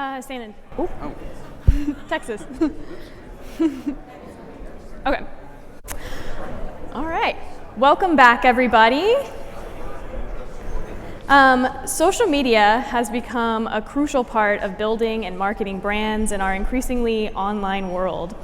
Staying in. Oh. Texas. Okay. All right. Welcome back, everybody. Social media has become a crucial part of building and marketing brands in our increasingly online world.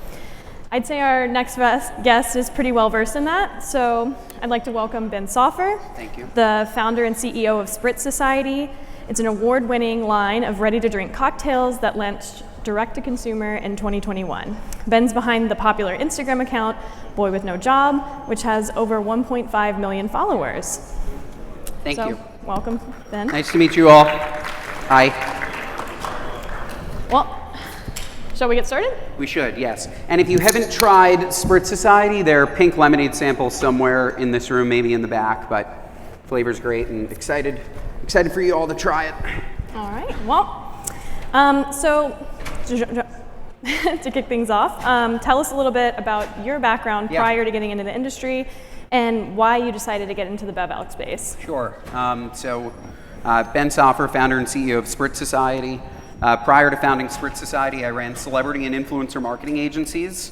I'd say our next guest is pretty well versed in that, so I'd like to welcome Ben Soffer. Thank you. The founder and CEO of Spritz Society. It's an award-winning line of ready-to-drink cocktails that launched direct-to-consumer in 2021. Ben's behind the popular Instagram account, Boy With No Job, which has over 1.5 million followers. Thank you. Welcome, Ben. Nice to meet you all. Hi. Well, shall we get started? We should, yes. And if you haven't tried Spritz Society, there are pink lemonade samples somewhere in this room, maybe in the back, but flavor's great and excited for you all to try it. All right, well, so to kick things off, tell us a little bit about your background prior to getting into the industry and why you decided to get into the bev alc space. Sure. Ben Soffer, founder and CEO of Spritz Society. Prior to founding Spritz Society, I ran celebrity and influencer marketing agencies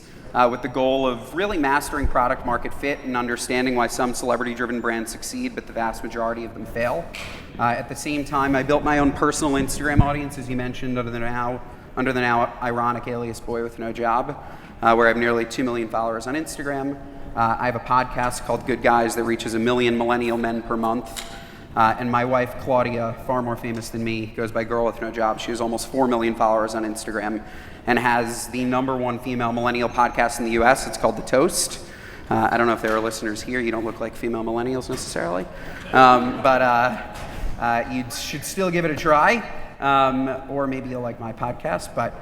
with the goal of really mastering product market fit and understanding why some celebrity-driven brands succeed, but the vast majority of them fail. At the same time, I built my own personal Instagram audience, as you mentioned, under the now ironic alias Boy With No Job, where I have nearly 2 million followers on Instagram. I have a podcast called Good Guys that reaches 1 million millennial men per month. And my wife, Claudia, far more famous than me, goes by Girl With No Job. She has almost 4 million followers on Instagram and has the #1 female millennial podcast in the US. It's called The Toast. I don't know if there are listeners here. You don't look like female millennials necessarily. But you should still give it a try. Or maybe you'll like my podcast. But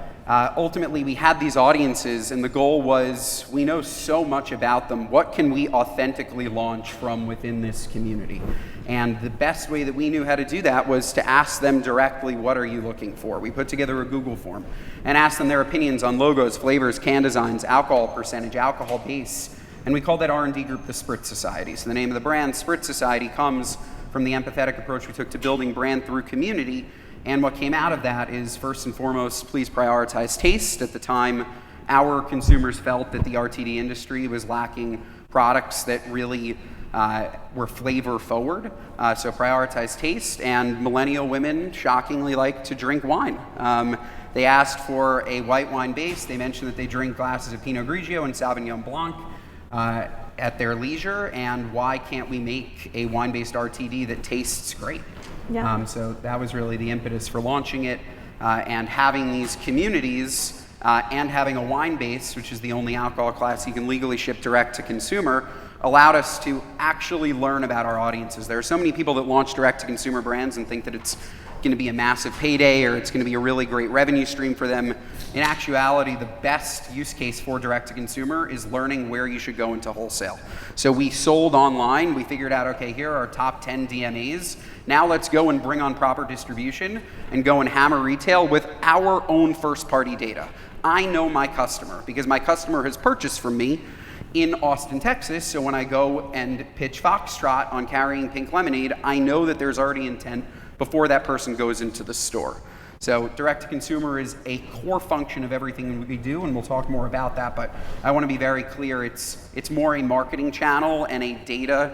ultimately, we had these audiences, and the goal was, we know so much about them. What can we authentically launch from within this community? And the best way that we knew how to do that was to ask them directly, what are you looking for? We put together a Google form and asked them their opinions on logos, flavors, can designs, alcohol percentage, alcohol base, and we called that R&D group the Spritz Society. So the name of the brand, Spritz Society, comes from the empathetic approach we took to building brand through community. And what came out of that is, first and foremost, please prioritize taste. At the time, our consumers felt that the RTD industry was lacking products that really were flavor forward. So prioritize taste, and millennial women shockingly like to drink wine. They asked for a white wine base. They mentioned that they drink glasses of Pinot Grigio and Sauvignon Blanc at their leisure, and why can't we make a wine-based RTD that tastes great? Yeah. So that was really the impetus for launching it, and having these communities and having a wine base, which is the only alcohol class you can legally ship direct to consumer, allowed us to actually learn about our audiences. There are so many people that launch direct to consumer brands and think that it's going to be a massive payday or it's going to be a really great revenue stream for them. In actuality, the best use case for direct to consumer is learning where you should go into wholesale. So we sold online. We figured out, okay, here are our top 10 DMAs. Now let's go and bring on proper distribution and go and hammer retail with our own first-party data. I know my customer because my customer has purchased from me in Austin, Texas, so when I go and pitch Foxtrot on carrying pink lemonade, I know that there's already intent before that person goes into the store. So direct-to-consumer is a core function of everything we do, and we'll talk more about that, but I want to be very clear, it's more a marketing channel and a data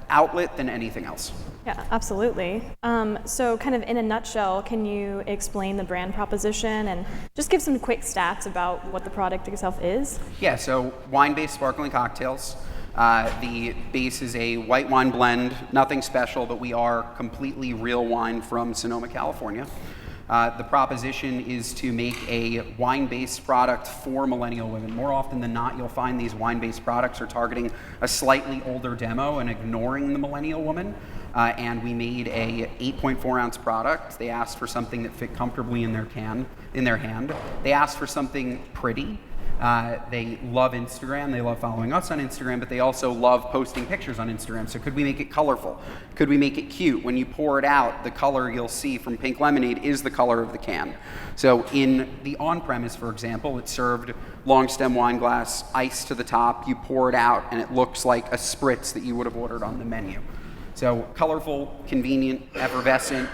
outlet than anything else. Yeah, absolutely. So kind of in a nutshell, can you explain the brand proposition and just give some quick stats about what the product itself is? Yeah, so wine-based sparkling cocktails. The base is a white wine blend, nothing special, but we are completely real wine from Sonoma, California. The proposition is to make a wine-based product for millennial women. More often than not, you'll find these wine-based products are targeting a slightly older demo and ignoring the millennial woman. And we made a 8.4 ounce product. They asked for something that fit comfortably in their hand. They asked for something pretty. They love Instagram, they love following us on Instagram, but they also love posting pictures on Instagram. So could we make it colorful? Could we make it cute? When you pour it out, the color you'll see from pink lemonade is the color of the can. So in the on-premise, for example, it's served long stem wine glass, ice to the top, you pour it out, and it looks like a spritz that you would have ordered on the menu. So colorful, convenient, effervescent,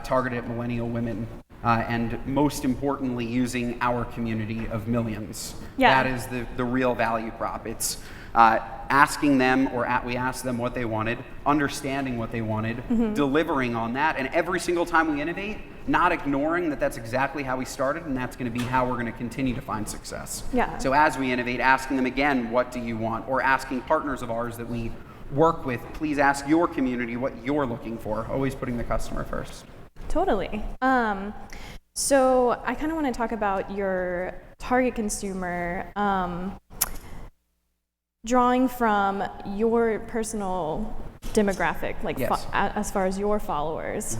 targeted at millennial women. and most importantly, using our community of millions. Yeah. That is the real value prop. It's asking them, we asked them what they wanted, understanding what they wanted, delivering on that, and every single time we innovate, not ignoring that that's exactly how we started, and that's going to be how we're going to continue to find success. Yeah. So as we innovate, asking them again, what do you want? Or asking partners of ours that we work with, please ask your community what you're looking for, always putting the customer first. Totally. So I kind of want to talk about your target consumer, drawing from your personal demographic, like Yes. as far as your followers.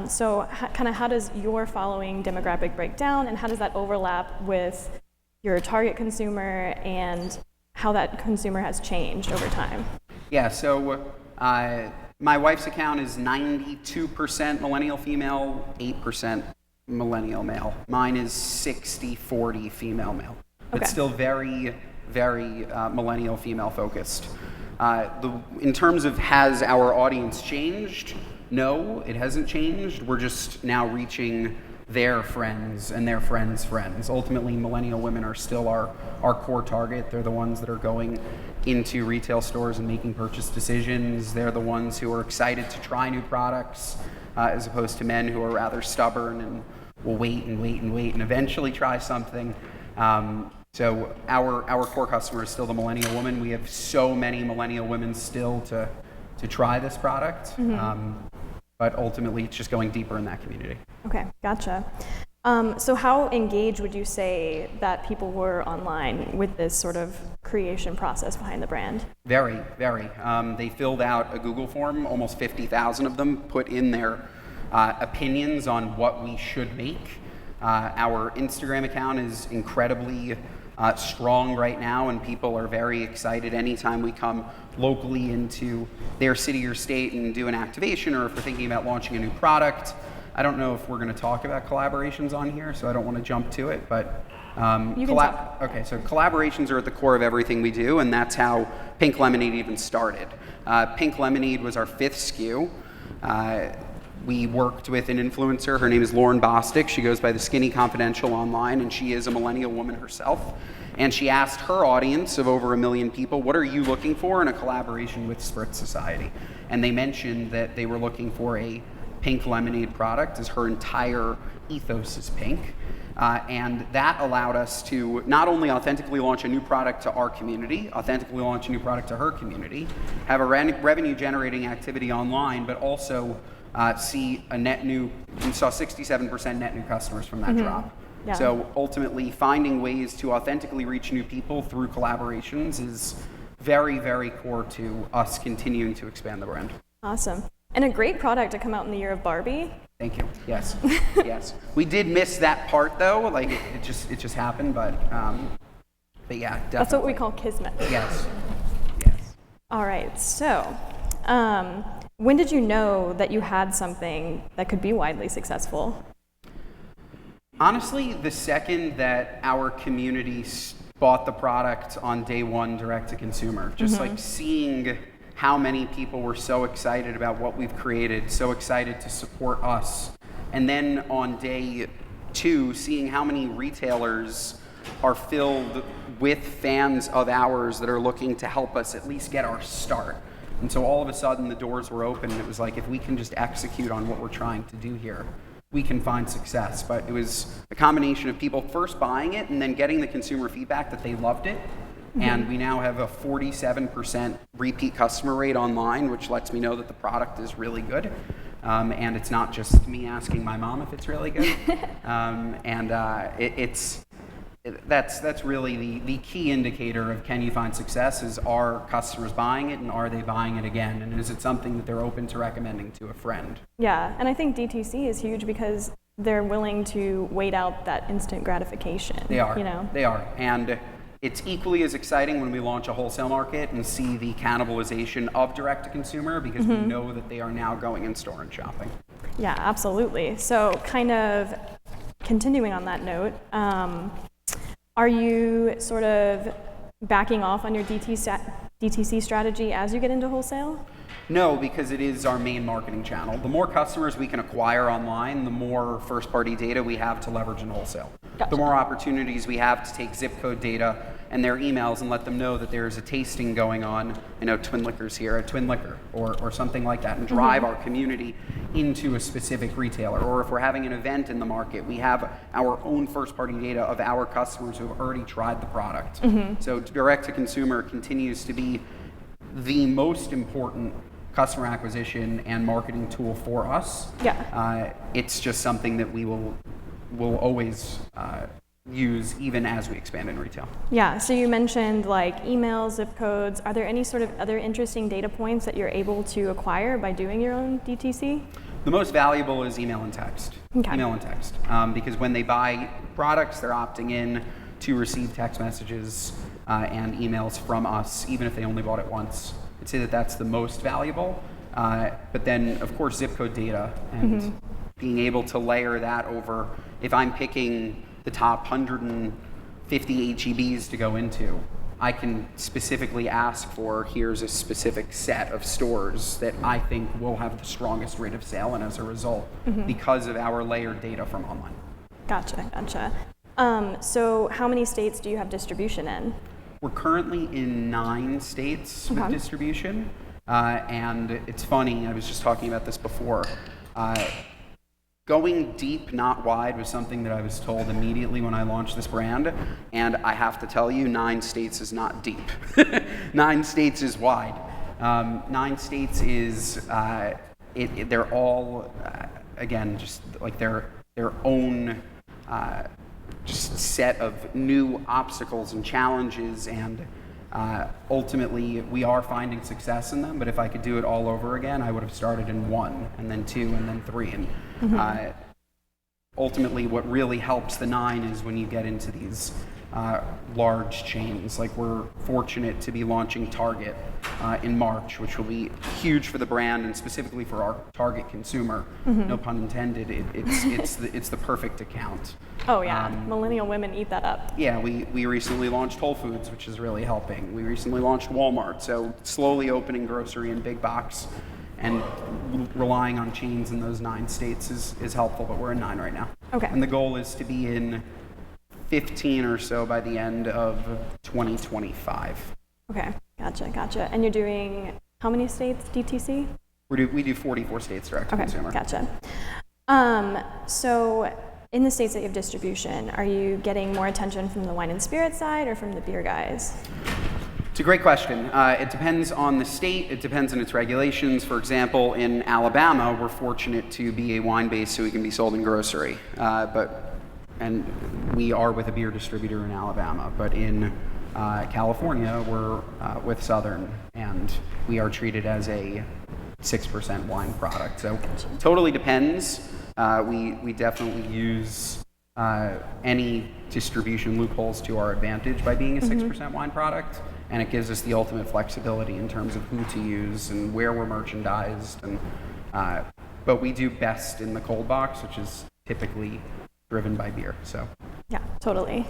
So kind of how does your following demographic break down, and how does that overlap with your target consumer and how that consumer has changed over time? Yeah, so my wife's account is 92% millennial female, 8% millennial male. Mine is 60-40 female male. Okay. It's still very, very millennial female focused. In terms of has our audience changed? No, it hasn't changed. We're just now reaching their friends and their friends' friends. Ultimately, millennial women are still our core target. They're the ones that are going into retail stores and making purchase decisions. They're the ones who are excited to try new products, as opposed to men who are rather stubborn and will wait and wait and wait and eventually try something. So our core customer is still the millennial woman. We have so many millennial women still to try this product, but ultimately it's just going deeper in that community. Okay, gotcha. So how engaged would you say that people were online with this sort of creation process behind the brand? Very, very. They filled out a Google form, almost 50,000 of them put in their opinions on what we should make. Our Instagram account is incredibly strong right now, and people are very excited anytime we come locally into their city or state and do an activation, or if we're thinking about launching a new product. I don't know if we're going to talk about collaborations on here, so I don't want to jump to it, but you can talk. Okay, so collaborations are at the core of everything we do, and that's how Pink Lemonade even started. Pink Lemonade was our 5th SKU. We worked with an influencer. Her name is Lauren Bostic. She goes by the Skinny Confidential online, and she is a millennial woman herself. And she asked her audience of over 1 million people, what are you looking for in a collaboration with Spritz Society? And they mentioned that they were looking for a pink lemonade product, as her entire ethos is pink. And that allowed us to not only authentically launch a new product to our community, authentically launch a new product to her community, have a revenue generating activity online, but also see a net new, we saw 67% net new customers from that drop. Yeah. So ultimately, finding ways to authentically reach new people through collaborations is very, very core to us continuing to expand the brand. Awesome. And a great product to come out in the year of Barbie. Thank you. Yes. Yes. We did miss that part though. Like it just happened, but yeah, definitely. That's what we call kismet. Yes. Yes. All right. So, when did you know that you had something that could be widely successful? Honestly, the second that our community bought the product on day one direct to consumer, just like seeing how many people were so excited about what we've created, so excited to support us. And then on day 2, seeing how many retailers are filled with fans of ours that are looking to help us at least get our start. And so all of a sudden the doors were open, and it was like, if we can just execute on what we're trying to do here, we can find success. But it was a combination of people first buying it and then getting the consumer feedback that they loved it. And we now have a 47% repeat customer rate online, which lets me know that the product is really good. And it's not just me asking my mom if it's really good. That's really the key indicator of can you find success is, are customers buying it, and are they buying it again? And is it something that they're open to recommending to a friend? Yeah, and I think DTC is huge because they're willing to wait out that instant gratification. They are. You know? They are. And it's equally as exciting when we launch a wholesale market and see the cannibalization of direct-to-consumer, because we know that they are now going in store and shopping. Yeah, absolutely. So kind of continuing on that note, are you sort of backing off on your DTC strategy as you get into wholesale? No, because it is our main marketing channel. The more customers we can acquire online, the more first-party data we have to leverage in wholesale. Gotcha. The more opportunities we have to take zip code data and their emails and let them know that there's a tasting going on, Twin Liquor's here at Twin Liquor, or something like that, and drive our community into a specific retailer. Or if we're having an event in the market, we have our own first-party data of our customers who have already tried the product. So direct-to-consumer continues to be the most important customer acquisition and marketing tool for us. Yeah. It's just something that we will always use even as we expand in retail. Yeah, so you mentioned like emails, zip codes. Are there any sort of other interesting data points that you're able to acquire by doing your own DTC? The most valuable is email and text. Okay. Email and text. Because when they buy products, they're opting in to receive text messages and emails from us, even if they only bought it once. I'd say that that's the most valuable. But then, of course, zip code data and being able to layer that over. If I'm picking the top 150 HEBs to go into, I can specifically ask for, here's a specific set of stores that I think will have the strongest rate of sale, and as a result, because of our layered data from online. Gotcha. So how many states do you have distribution in? We're currently in 9 states with distribution, and it's funny, I was just talking about this before. Going deep, not wide, was something that I was told immediately when I launched this brand, and I have to tell you, 9 states is not deep. 9 states is wide. 9 states is, they're all, again, just like their own just set of new obstacles and challenges, and ultimately we are finding success in them, but if I could do it all over again, I would have started in 1 and then 2 and then 3, and ultimately what really helps the 9 is when you get into these large chains. Like, we're fortunate to be launching Target in March, which will be huge for the brand and specifically for our target consumer. No pun intended. It's the perfect account. Oh yeah, millennial women eat that up. Yeah, we recently launched Whole Foods, which is really helping. We recently launched Walmart, so slowly opening grocery and big box and relying on chains in those 9 states is helpful, but we're in 9 right now. Okay. And the goal is to be in 15 or so by the end of 2025. Okay, gotcha. And you're doing how many states DTC? We do 44 states direct to consumer. Gotcha. So in the states that you have distribution, are you getting more attention from the wine and spirit side or from the beer guys? It's a great question. It depends on the state. It depends on its regulations. For example, in Alabama, we're fortunate to be a wine base so we can be sold in grocery. And we are with a beer distributor in Alabama. But in California, we're with Southern, and we are treated as a 6% wine product. So totally depends. We definitely use any distribution loopholes to our advantage by being a 6% wine product, and it gives us the ultimate flexibility in terms of who to use and where we're merchandised. And but we do best in the cold box, which is typically driven by beer. So yeah, totally.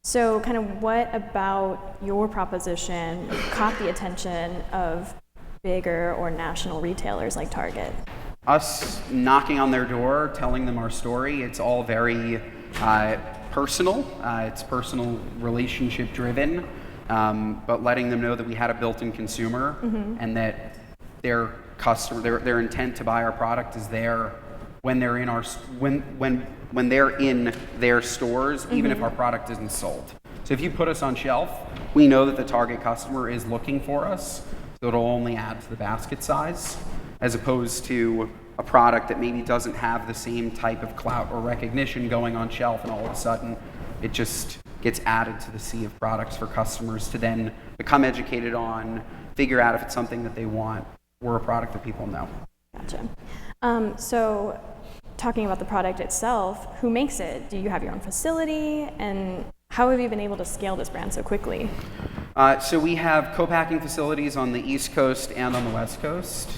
So kind of what about your proposition caught the attention of bigger or national retailers like Target? Us knocking on their door, telling them our story, it's all very personal. It's personal, relationship driven, but letting them know that we had a built-in consumer and that their customer, their intent to buy our product is there when they're in our when they're in their stores, even if our product isn't sold. So if you put us on shelf, we know that the target customer is looking for us, so it'll only add to the basket size, as opposed to a product that maybe doesn't have the same type of clout or recognition going on shelf, and all of a sudden it just gets added to the sea of products for customers to then become educated on, figure out if it's something that they want. We're a product that people know. Gotcha. So talking about the product itself, who makes it? Do you have your own facility? And how have you been able to scale this brand so quickly? So we have co-packing facilities on the East Coast and on the West Coast.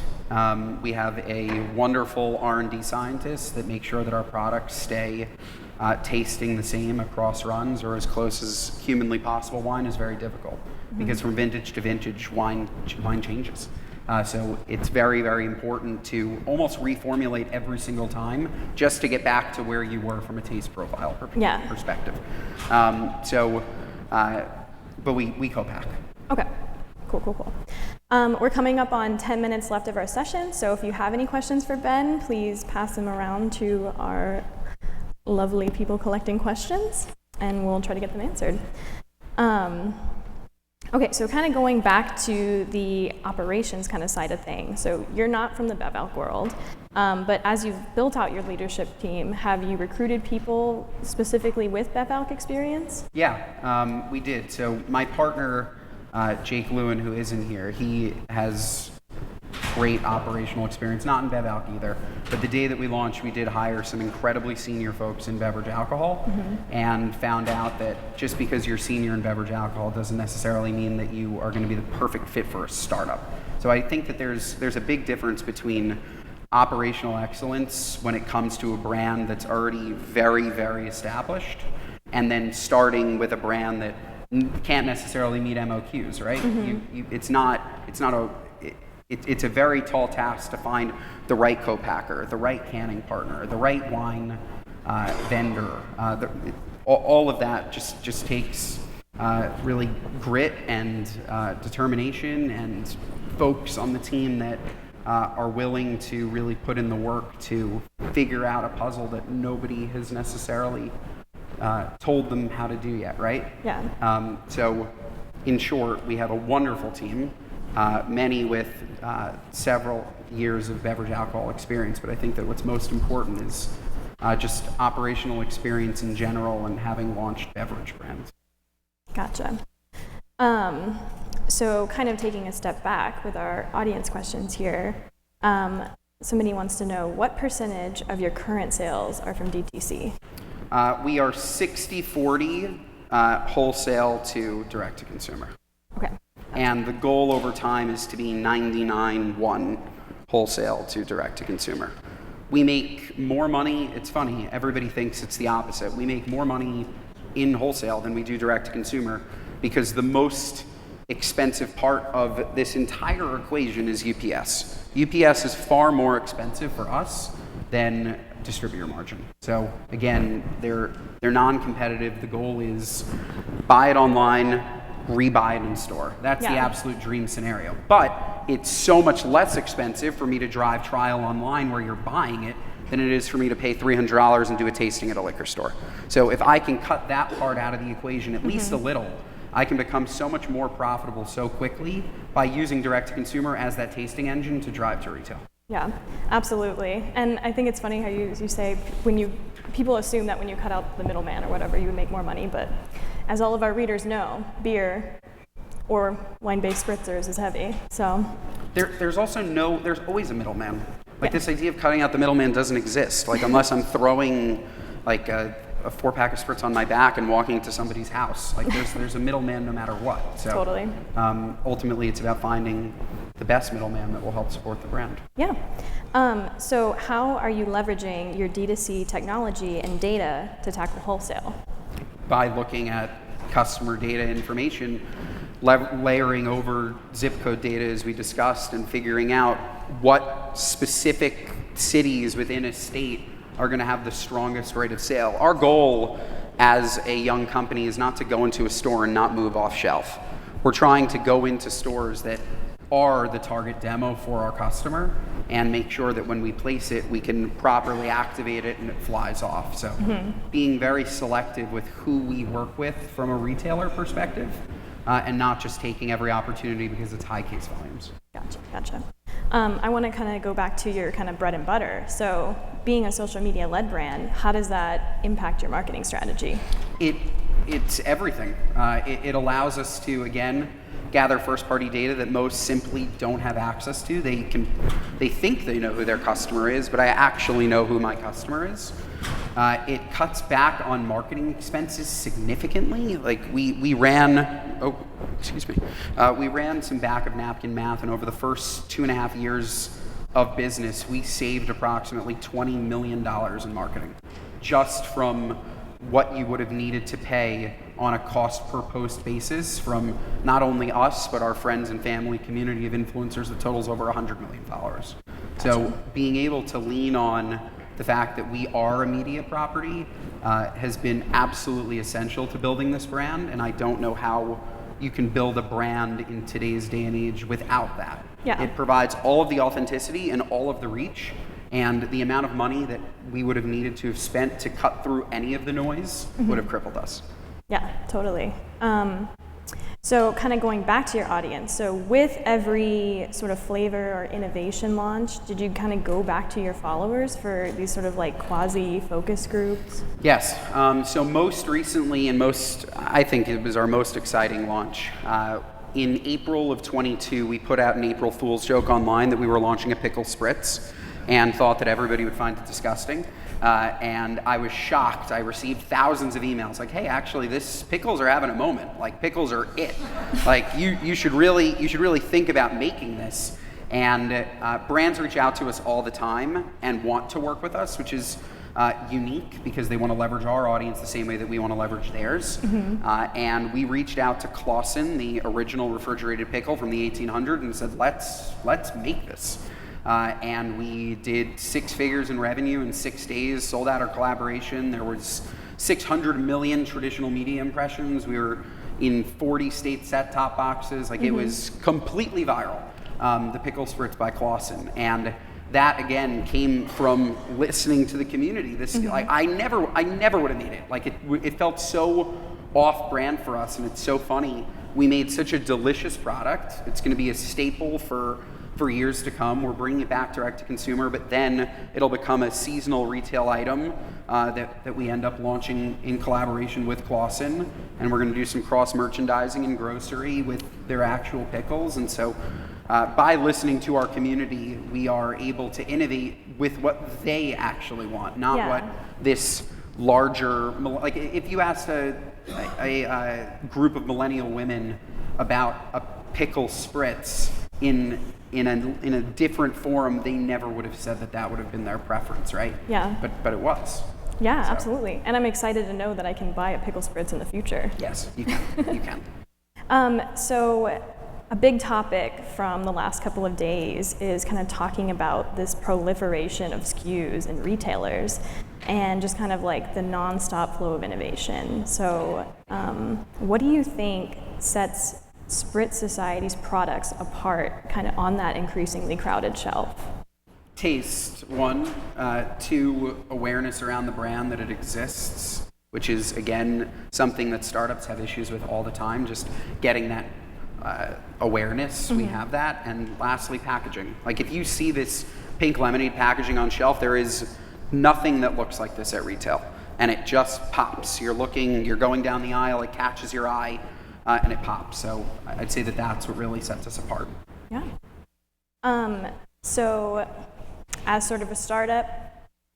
We have a wonderful R&D scientist that makes sure that our products stay tasting the same across runs or as close as humanly possible. Wine is very difficult because from vintage to vintage, wine changes. So it's very, very important to almost reformulate every single time just to get back to where you were from a taste profile perspective. But we co-pack. Okay, cool. We're coming up on 10 minutes left of our session, so if you have any questions for Ben, please pass them around to our lovely people collecting questions, and we'll try to get them answered. Okay, so kind of going back to the operations kind of side of things. So you're not from the bev alc world, but as you've built out your leadership team, have you recruited people specifically with bev alc experience? Yeah, we did. So my partner, Jake Lewin, who isn't here, he has great operational experience, not in bev alc either, but the day that we launched, we did hire some incredibly senior folks in beverage alcohol, and found out that just because you're senior in beverage alcohol doesn't necessarily mean that you are going to be the perfect fit for a startup. So I think that there's a big difference between operational excellence when it comes to a brand that's already very, very established, and then starting with a brand that can't necessarily meet MOQs, right? It's a very tall task to find the right co-packer, the right canning partner, the right wine vendor. All of that just takes really grit and determination, and folks on the team that are willing to really put in the work to figure out a puzzle that nobody has necessarily told them how to do yet, right? Yeah. So in short, we have a wonderful team. Many with several years of beverage alcohol experience, but I think that what's most important is just operational experience in general and having launched beverage brands. Gotcha. So kind of taking a step back with our audience questions here, somebody wants to know what percentage of your current sales are from DTC? We are 60-40 wholesale to direct to consumer. Okay. And the goal over time is to be 99-1 wholesale to direct to consumer. We make more money. It's funny, everybody thinks it's the opposite. We make more money in wholesale than we do direct to consumer because the most expensive part of this entire equation is UPS. UPS is far more expensive for us than distributor margin. So again, they're non-competitive. The goal is buy it online, rebuy it in store. That's the absolute dream scenario. But it's so much less expensive for me to drive trial online where you're buying it than it is for me to pay $300 and do a tasting at a liquor store. So if I can cut that part out of the equation at least a little, I can become so much more profitable so quickly by using direct to consumer as that tasting engine to drive to retail. Yeah, absolutely. And I think it's funny how you say people assume that when you cut out the middleman or whatever, you would make more money, but as all of our readers know, beer or wine-based spritzers is heavy, so. There's always a middleman. Like this idea of cutting out the middleman doesn't exist. Like unless I'm throwing like a 4-pack of spritz on my back and walking to somebody's house. Like there's a middleman no matter what. So totally. Ultimately it's about finding the best middleman that will help support the brand. Yeah. So how are you leveraging your D2C technology and data to tackle wholesale? By looking at customer data information, layering over zip code data as we discussed, and figuring out what specific cities within a state are going to have the strongest rate of sale. Our goal as a young company is not to go into a store and not move off shelf. We're trying to go into stores that are the target demo for our customer and make sure that when we place it, we can properly activate it and it flies off. So being very selective with who we work with from a retailer perspective, and not just taking every opportunity because it's high case volumes. Gotcha. I want to kind of go back to your kind of bread and butter. So being a social media led brand, how does that impact your marketing strategy? It's everything. It allows us to, again, gather first-party data that most simply don't have access to. They think they know who their customer is, but I actually know who my customer is. It cuts back on marketing expenses significantly. Like we ran some back of napkin math, and over the first 2.5 years of business, we saved approximately $20 million in marketing, just from what you would have needed to pay on a cost per post basis from not only us, but our friends and family community of influencers that totals over $100 million. So being able to lean on the fact that we are a media property has been absolutely essential to building this brand, and I don't know how you can build a brand in today's day and age without that. Yeah. It provides all of the authenticity and all of the reach, and the amount of money that we would have needed to have spent to cut through any of the noise would have crippled us. Yeah, totally. So kind of going back to your audience, so with every sort of flavor or innovation launch, did you kind of go back to your followers for these sort of like quasi focus groups? Yes, so most recently and I think it was our most exciting launch. In April of 22, we put out an April Fool's joke online that we were launching a Pickle Spritz and thought that everybody would find it disgusting. And I was shocked. I received thousands of emails like, hey, actually pickles are having a moment. Like, pickles are it. Like, you should really think about making this. And brands reach out to us all the time and want to work with us, which is unique because they want to leverage our audience the same way that we want to leverage theirs. And we reached out to Clausen, the original refrigerated pickle from the 1800s, and said, let's make this. And we did 6 figures in revenue in 6 days, sold out our collaboration. There was 600 million traditional media impressions. We were in 40 state set-top boxes. Like, it was completely viral, the Pickle Spritz by Clausen. And that, again, came from listening to the community. Like, I never would have made it. Like, it felt so off-brand for us, and it's so funny. We made such a delicious product. It's going to be a staple for years to come. We're bringing it back direct to consumer, but then it'll become a seasonal retail item that we end up launching in collaboration with Clausen, and we're going to do some cross merchandising in grocery with their actual pickles. And so by listening to our community, we are able to innovate with what they actually want, not what this larger, like if you asked a group of millennial women about a Pickle Spritz in a different forum, they never would have said that would have been their preference, right? Yeah. But it was. Yeah, so. Absolutely. And I'm excited to know that I can buy a Pickle Spritz in the future. Yes, you can. You can. So a big topic from the last couple of days is kind of talking about this proliferation of SKUs and retailers and just kind of like the nonstop flow of innovation. So what do you think sets Spritz Society's products apart kind of on that increasingly crowded shelf? Taste, 1. 2, awareness around the brand that it exists, which is, again, something that startups have issues with all the time, just getting that awareness. We have that. And lastly, packaging. Like, if you see this pink lemonade packaging on shelf, there is nothing that looks like this at retail. And it just pops. You're going down the aisle, it catches your eye, and it pops. So I'd say that's what really sets us apart. Yeah. So as sort of a startup,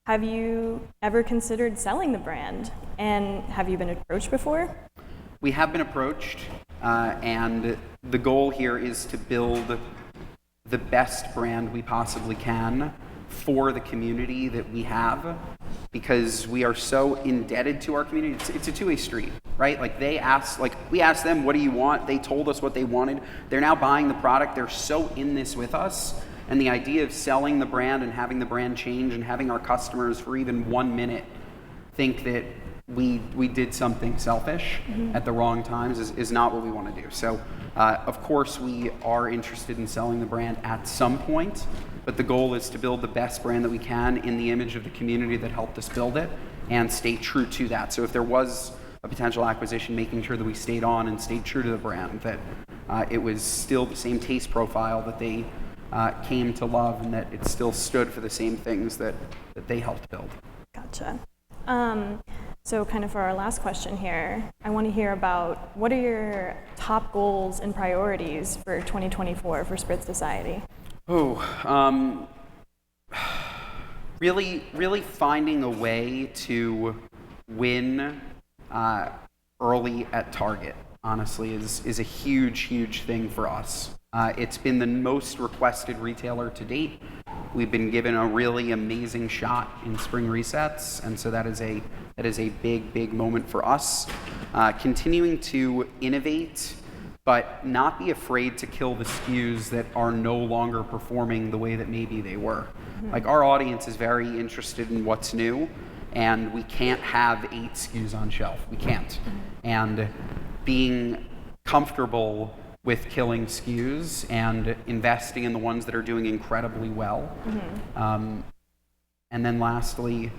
have you ever considered selling the brand? And have you been approached before? We have been approached, and the goal here is to build the best brand we possibly can for the community that we have, because we are so indebted to our community. It's a two-way street, right? Like, we asked them, what do you want? They told us what they wanted. They're now buying the product. They're so in this with us. And the idea of selling the brand and having the brand change and having our customers for even 1 minute think that we did something selfish at the wrong times is not what we want to do. So, of course, we are interested in selling the brand at some point, but the goal is to build the best brand that we can in the image of the community that helped us build it and stay true to that. So if there was a potential acquisition, making sure that we stayed on and stayed true to the brand, that it was still the same taste profile that they came to love, and that it still stood for the same things that they helped build. Gotcha. So kind of for our last question here, I want to hear about what are your top goals and priorities for 2024 for Spritz Society? Really finding a way to win early at Target, honestly, is a huge thing for us. It's been the most requested retailer to date. We've been given a really amazing shot in spring resets, and so that is a big moment for us. Continuing to innovate, but not be afraid to kill the SKUs that are no longer performing the way that maybe they were. Like, our audience is very interested in what's new, and we can't have 8 SKUs on shelf. We can't. And being comfortable with killing SKUs and investing in the ones that are doing incredibly well. And then lastly,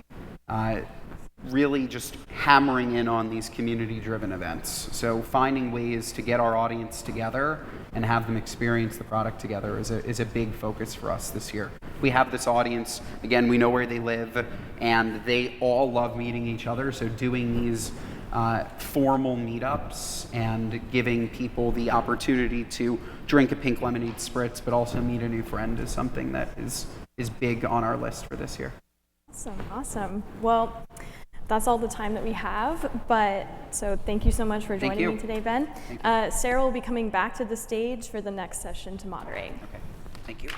really just hammering in on these community-driven events. So finding ways to get our audience together and have them experience the product together is a big focus for us this year. We have this audience, again, we know where they live, and they all love meeting each other, so doing these formal meetups and giving people the opportunity to drink a pink lemonade spritz, but also meet a new friend, is something that is big on our list for this year. Awesome. Well, that's all the time that we have, but so thank you so much for joining me today, Ben. Sarah will be coming back to the stage for the next session to moderate. Okay, thank you.